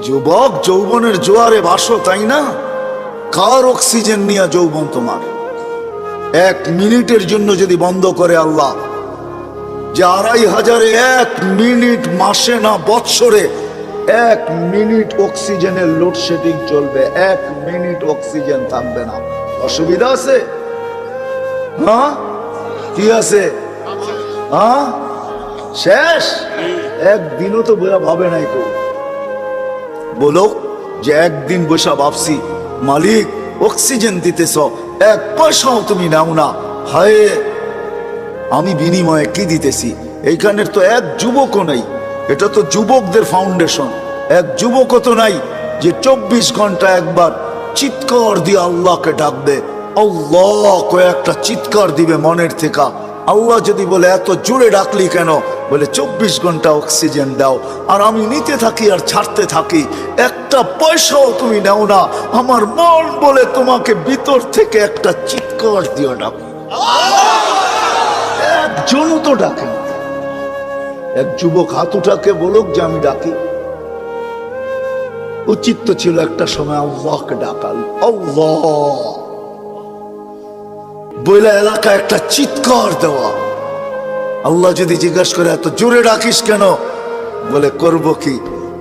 যুবক, যৌবনের জোয়ারে ভাসো, তাই না? কার অক্সিজেন নিয়ে যৌবন তোমার? 1 মিনিটের জন্য যদি বন্ধ করে আল্লাহ, যে 2500-এ 1 মিনিট, মাসে না বৎসরে 1 মিনিট অক্সিজেনের লোডশেডিং চলবে, 1 মিনিট অক্সিজেন থাকবে না, অসুবিধা আছে? হ্যাঁ, কি আছে? হ্যাঁ, শেষ। একদিনও তো ভাবে নাই কেউ। বলো যে একদিন বসা ভাবছি, মালিক অক্সিজেন দিতেছ, 1 পয়সাও তুমি নাও না, হায় আমি বিনিময়ে কি দিতেছি? এইখানের তো 1 যুবকও নাই। এটা তো যুবকদের ফাউন্ডেশন। 1 যুবকও তো নাই যে 24 ঘন্টা একবার চিৎকার দিয়ে আল্লাহকে ডাকবে। আল্লাহ কয়েকটা চিৎকার দিবে মনের থেকে। আল্লাহ যদি বলে এত জোরে ডাকলি কেন? বলে 24 ঘন্টা অক্সিজেন দাও, আর আমি নিতে থাকি আর ছাড়তে থাকি, 1টা পয়সাও তুমি নাও না। আমার মন বলে তোমাকে ভিতর থেকে একটা চিৎকার দিয়ে ডাক। একজনও তো ডাকে না। 1 যুবক হাত উঠাকে বলুক যে আমি ডাকি। উচিত তো ছিল একটা সময় আল্লাহকে ডাকাল, আল্লাহ বইলা এলাকায় একটা চিৎকার দেওয়া। আল্লাহ যদি জিজ্ঞাসা করে এত জোরে ডাকিস কেন? বলে করব কি,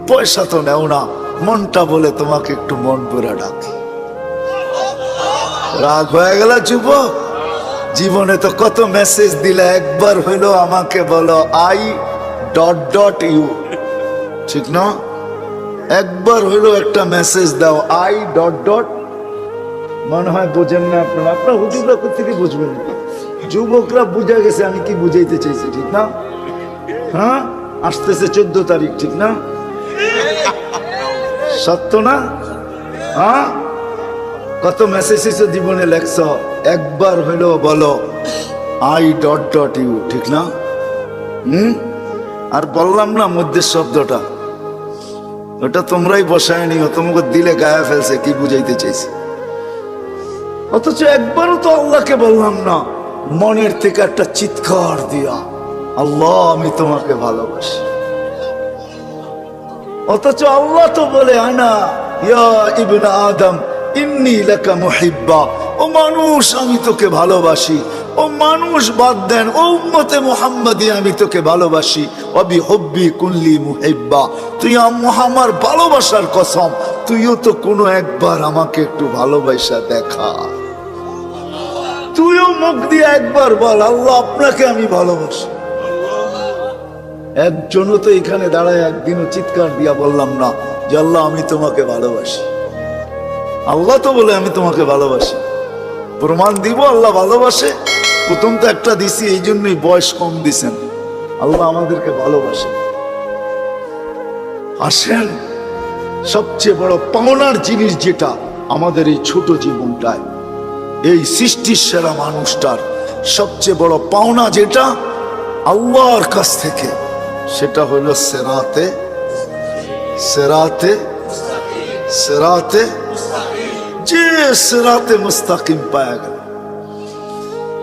পয়সা তো নেও না, মনটা বলে তোমাকে একটু মন পুরা ডাকি। রাগ হয়ে গেল যুবক? জীবনে তো কত মেসেজ দিলে, একবার হইলো আমাকে বলো I.U, ঠিক না? একবার হইলো একটা মেসেজ দাও I. মনে হয় বোঝেন না আপনারা, আপনার হুজুররা কোথেকে বুঝবেন? যুবকরা বুঝে গেছে আমি কি বুঝাইতে চাইছি, ঠিক না? হ্যাঁ, আসতেছে 14 তারিখ, ঠিক না? সত্য না? হ্যাঁ, কত মেসেজ জীবনে লেখছ, একবার হইলো বলো I.U, ঠিক না? আর বললাম না মধ্যে শব্দটা, ওটা তোমরাই বসায় নিও, তোমাকে দিলে গায়ে ফেলছে কি বুঝাইতে চাইছি। অথচ একবারও তো আল্লাহকে বললাম না মনের থেকে একটা চিৎকার দিয়া, আল্লাহ আমি তোমাকে ভালোবাসি। অথচ আল্লাহ তো বলে আনা ইয়া ইবনে আদম ইন্নী লাকা মুহিব্বা, ও মানুষ আমি তোকে ভালোবাসি। ও মানুষ বাদ দেন, ও উম্মতে মুহাম্মাদি আমি তোকে ভালোবাসি। অবি হব্বি কুল্লি মুহিব্বা, তুই আমার ভালোবাসার কসম, তুইও তো কোনো একবার আমাকে একটু ভালোবাসা দেখা। তুইও মুখ দিয়ে একবার বল আল্লাহ আপনাকে আমি ভালোবাসি। একজনও তো এখানে দাঁড়ায় একদিনও চিৎকার দিয়া বললাম না যে আল্লাহ আমি তোমাকে ভালোবাসি। আল্লাহ তো বলে আমি তোমাকে ভালোবাসি। প্রমাণ দিব আল্লাহ ভালোবাসে? প্রথম তো একটা দিছি, এই জন্যই বয়স কম দিছেন। আল্লাহ আমাদেরকে ভালোবাসে। আসেন, সবচেয়ে বড় পাওনার জিনিস যেটা আমাদের এই ছোট জীবনটায়, এই সৃষ্টির সেরা মানুষটার সবচেয়ে বড় পাওনা যেটা আল্লাহর কাছ থেকে, সেটা হলো সেরাতে সেরাতে সেরাতে যে সেরাতে মুস্তাকিম পায়া গেল।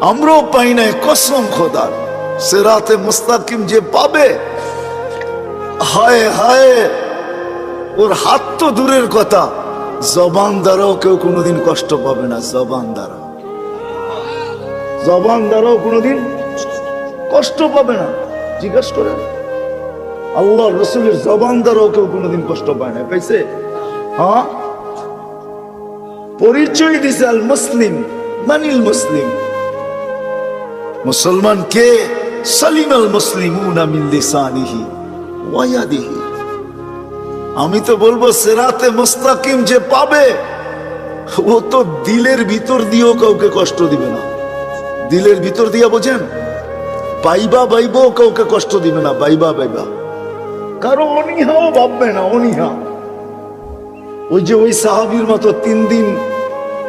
আমরাও পাই নাই, কসম খোদার। সেরাতে মুস্তাকিম যে পাবে, হায় হায়, ওর হাত তো দূরের কথা, জবান দ্বারাও কেউ কোনোদিন কষ্ট পাবে না। জবান দ্বারাও কোনোদিন কষ্ট পাবে না। জিজ্ঞাসা করেন, আল্লাহ রসুলের জবান দ্বারাও কেউ কোনোদিন কষ্ট পায় না, পাইছে? হ্যাঁ, পরিচয় দিছে আল মুসলিম, মানিল মুসলিম। মুসলমান কে? সালিম আল মুসলিমুনা মিন লিসানিহি ওয়া ইয়াদিহি। আমি তো বলবো সিরাতে মুস্তাকিম যে পাবে, ও তো দিলের ভিতর দিয়েও কাউকে কষ্ট দিবে না। দিলের ভিতর দিয়া বোঝেন, বাইবা বাইবও কাউকে কষ্ট দিবে না। বাইবা কারো অনীহাও ভাববে না, অনীহা। ওই যে ওই সাহাবীর মতো 3 দিন,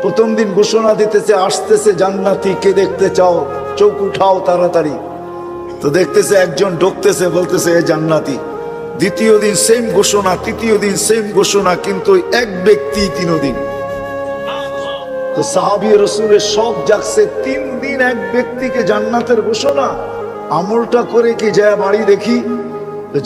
প্রথম দিন ঘোষণা দিতেছে আসতেছে জান্নাতি, কে দেখতে চাও চোখ উঠাও তাড়াতাড়ি। তো দেখতেছে একজন ঢুকতেছে, বলতেছে এ জান্নাতি। দ্বিতীয় দিন সেম ঘোষণা, তৃতীয় দিন সেম ঘোষণা, কিন্তু এক ব্যক্তি 3 দিন। তো সাহাবী রাসূলের সব জাগছে, 3 দিন এক ব্যক্তিকে জান্নাতের ঘোষণা। আমলটা করে কি যায় বাড়ি দেখি, তো